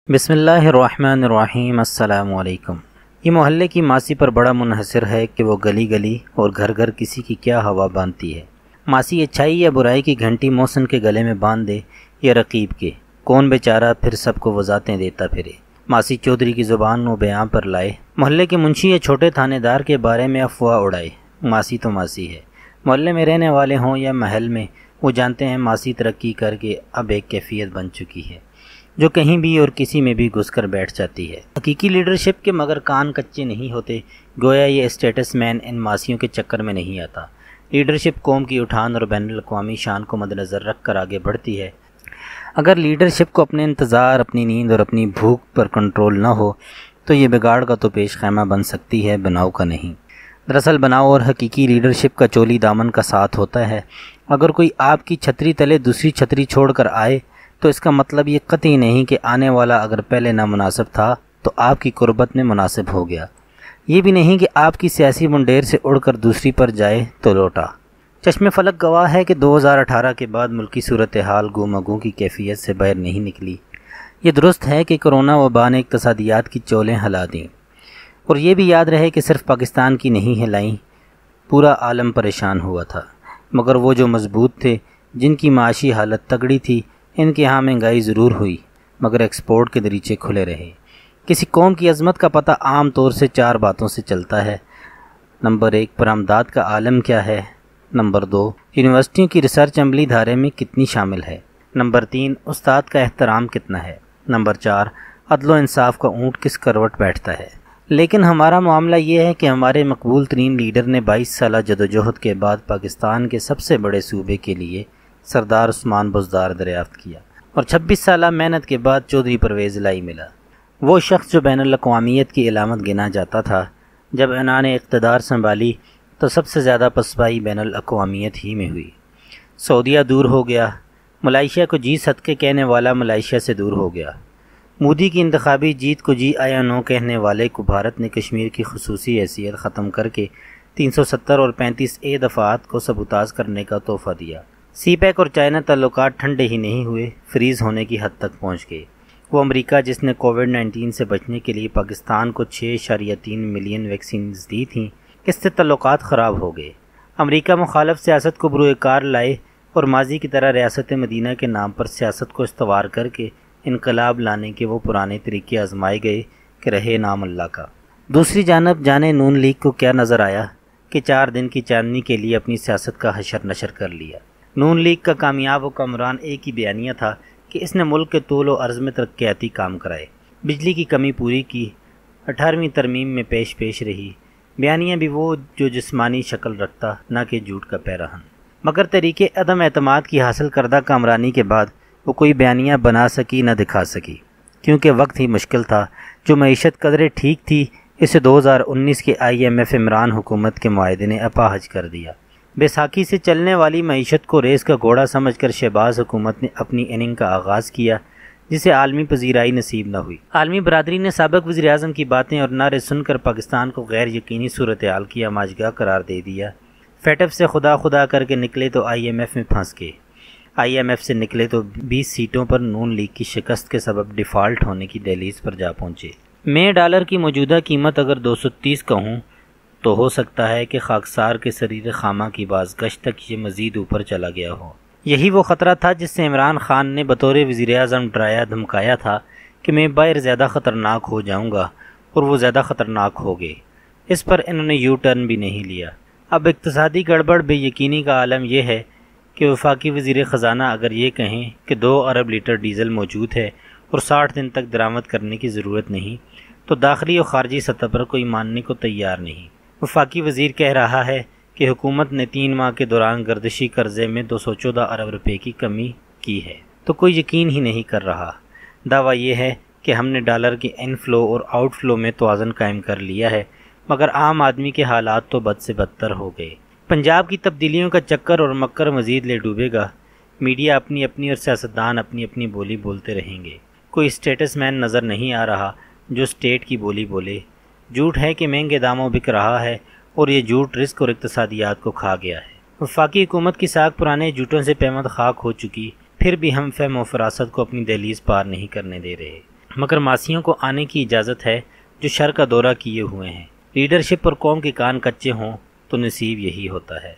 بسم اللہ الرحمن الرحیم۔ السلام علیکم۔ یہ محلے کی ماسی پر بڑا منحصر ہے کہ وہ گلی گلی اور گھر گھر کسی کی کیا ہوا باندھتی ہے۔ ماسی اچھائی یا برائی کی گھنٹی محسن کے گلے میں باندھ دے یا رقیب کے، کون بیچارہ پھر سب کو وضاحتیں دیتا پھرے۔ ماسی چودھری کی زبان و بیان پر لائے، محلے کے منشی یا چھوٹے تھانے دار کے بارے میں افواہ اڑائے۔ ماسی تو ماسی ہے، محلے میں رہنے والے ہوں یا محل میں، وہ جانتے ہیں ماسی ترقی کر کے اب ایک کیفیت بن چکی ہے جو کہیں بھی اور کسی میں بھی گھس کر بیٹھ جاتی ہے۔ حقیقی لیڈرشپ کے مگر کان کچے نہیں ہوتے، گویا یہ اسٹیٹس مین ان ماسیوں کے چکر میں نہیں آتا۔ لیڈرشپ قوم کی اٹھان اور بین الاقوامی شان کو مد نظر رکھ کر آگے بڑھتی ہے۔ اگر لیڈرشپ کو اپنے انتظار، اپنی نیند اور اپنی بھوک پر کنٹرول نہ ہو تو یہ بگاڑ کا تو پیش خیمہ بن سکتی ہے، بناؤ کا نہیں۔ دراصل بناؤ اور حقیقی لیڈرشپ کا چولی دامن کا ساتھ ہوتا ہے۔ اگر کوئی آپ کی چھتری تلے دوسری چھتری چھوڑ کر آئے تو اس کا مطلب یہ قطعی نہیں کہ آنے والا اگر پہلے نامناسب تھا تو آپ کی قربت میں مناسب ہو گیا۔ یہ بھی نہیں کہ آپ کی سیاسی منڈیر سے اڑ کر دوسری پر جائے تو لوٹا۔ چشم فلک گواہ ہے کہ 2018 کے بعد ملکی صورتحال گو مگو کی کیفیت سے باہر نہیں نکلی۔ یہ درست ہے کہ کرونا وبا نے اقتصادیات کی چولیں ہلا دیں، اور یہ بھی یاد رہے کہ صرف پاکستان کی نہیں ہلائیں، پورا عالم پریشان ہوا تھا، مگر وہ جو مضبوط تھے، جن کی معاشی حالت تگڑی تھی، ان کے ہاں مہنگائی ضرور ہوئی مگر ایکسپورٹ کے دریچے کھلے رہے۔ کسی قوم کی عظمت کا پتہ عام طور سے 4 باتوں سے چلتا ہے۔ نمبر 1، برآمدات کا عالم کیا ہے۔ نمبر 2، یونیورسٹیوں کی ریسرچ عملی دھارے میں کتنی شامل ہے۔ نمبر 3، استاد کا احترام کتنا ہے۔ نمبر 4، عدل و انصاف کا اونٹ کس کروٹ بیٹھتا ہے۔ لیکن ہمارا معاملہ یہ ہے کہ ہمارے مقبول ترین لیڈر نے 22 سالہ جدوجہد کے بعد پاکستان کے سب سے بڑے صوبے کے لیے سردار عثمان بزدار دریافت کیا، اور 26 سالہ محنت کے بعد چودھری پرویز الہی ملا، وہ شخص جو بین الاقوامیت کی علامت گنا جاتا تھا۔ جب انہوں نے اقتدار سنبھالی تو سب سے زیادہ پسپائی بین الاقوامیت ہی میں ہوئی۔ سعودیہ دور ہو گیا، ملائیشیا کو جی صدقے کہنے والا ملائیشیا سے دور ہو گیا، مودی کی انتخابی جیت کو جی آیا نو کہنے والے کو بھارت نے کشمیر کی خصوصی حیثیت ختم کر کے 370 اور 35A دفعات کو سبوتاژ کرنے کا تحفہ دیا۔ سی پیک اور چائنا تعلقات ٹھنڈے ہی نہیں ہوئے، فریز ہونے کی حد تک پہنچ گئے۔ وہ امریکہ جس نے کووڈ-19 سے بچنے کے لیے پاکستان کو 6.3 ملین ویکسینز دی تھیں، اس سے تعلقات خراب ہو گئے۔ امریکہ مخالف سیاست کو بروئے کار لائے اور ماضی کی طرح ریاست مدینہ کے نام پر سیاست کو استوار کر کے انقلاب لانے کے وہ پرانے طریقے آزمائے گئے کہ رہے نام اللہ کا۔ دوسری جانب جانے نون لیگ کو کیا نظر آیا کہ 4 دن کی چاندنی کے لیے اپنی سیاست کا حشر نشر کر لیا۔ نون لیگ کا کامیاب حکمران ایک ہی بیانیہ تھا کہ اس نے ملک کے طول و عرض میں ترقیاتی کام کرائے، بجلی کی کمی پوری کی، 18ویں ترمیم میں پیش رہی۔ بیانیہ بھی وہ جو جسمانی شکل رکھتا، نہ کہ جھوٹ کا پیراہن۔ مگر طریقے عدم اعتماد کی حاصل کردہ کامرانی کے بعد وہ کوئی بیانیہ بنا سکی نہ دکھا سکی، کیونکہ وقت ہی مشکل تھا۔ جو معیشت قدرے ٹھیک تھی، اسے 2019 کے IMF عمران حکومت کے معاہدے نے اپاہج کر دیا۔ بیساکھی سے چلنے والی معیشت کو ریس کا گھوڑا سمجھ کر شہباز حکومت نے اپنی اننگ کا آغاز کیا، جسے عالمی پذیرائی نصیب نہ ہوئی۔ عالمی برادری نے سابق وزیر اعظم کی باتیں اور نعرے سن کر پاکستان کو غیر یقینی صورتحال کی آماجگاہ قرار دے دیا۔ فیٹف سے خدا خدا کر کے نکلے تو IMF میں پھنس گئے، IMF سے نکلے تو 20 سیٹوں پر نون لیگ کی شکست کے سبب ڈیفالٹ ہونے کی دہلیز پر جا پہنچے۔ میں ڈالر کی موجودہ قیمت اگر 230 کہوں تو ہو سکتا ہے کہ خاکسار کے سریر خامہ کی بازگشت تک یہ مزید اوپر چلا گیا ہو۔ یہی وہ خطرہ تھا جس سے عمران خان نے بطور وزیر اعظم ڈرایا دھمکایا تھا کہ میں باہر زیادہ خطرناک ہو جاؤں گا، اور وہ زیادہ خطرناک ہو گئے۔ اس پر انہوں نے یو ٹرن بھی نہیں لیا۔ اب اقتصادی گڑبڑ بے یقینی کا عالم یہ ہے کہ وفاقی وزیر خزانہ اگر یہ کہیں کہ 2 ارب لیٹر ڈیزل موجود ہے اور 60 دن تک درآمد کرنے کی ضرورت نہیں، تو داخلی اور خارجی سطح پر کوئی ماننے کو تیار نہیں۔ وفاقی وزیر کہہ رہا ہے کہ حکومت نے 3 ماہ کے دوران گردشی قرضے میں 214 ارب روپے کی کمی کی ہے، تو کوئی یقین ہی نہیں کر رہا۔ دعویٰ یہ ہے کہ ہم نے ڈالر کے ان فلو اور آؤٹ فلو میں توازن قائم کر لیا ہے، مگر عام آدمی کے حالات تو بد سے بدتر ہو گئے۔ پنجاب کی تبدیلیوں کا چکر اور مکر مزید لے ڈوبے گا۔ میڈیا اپنی اپنی اور سیاستدان اپنی اپنی بولی بولتے رہیں گے۔ کوئی اسٹیٹس مین نظر نہیں آ رہا جو اسٹیٹ کی بولی بولے۔ جھوٹ ہے کہ مہنگے داموں بک رہا ہے، اور یہ جھوٹ رزق اور اقتصادیات کو کھا گیا ہے۔ وفاقی حکومت کی ساکھ پرانے جھوٹوں سے پیمد خاک ہو چکی، پھر بھی ہم فہم و فراست کو اپنی دہلیز پار نہیں کرنے دے رہے۔ مگر ماسیوں کو آنے کی اجازت ہے جو شر کا دورہ کیے ہوئے ہیں۔ لیڈرشپ اور قوم کے کان کچے ہوں تو نصیب یہی ہوتا ہے۔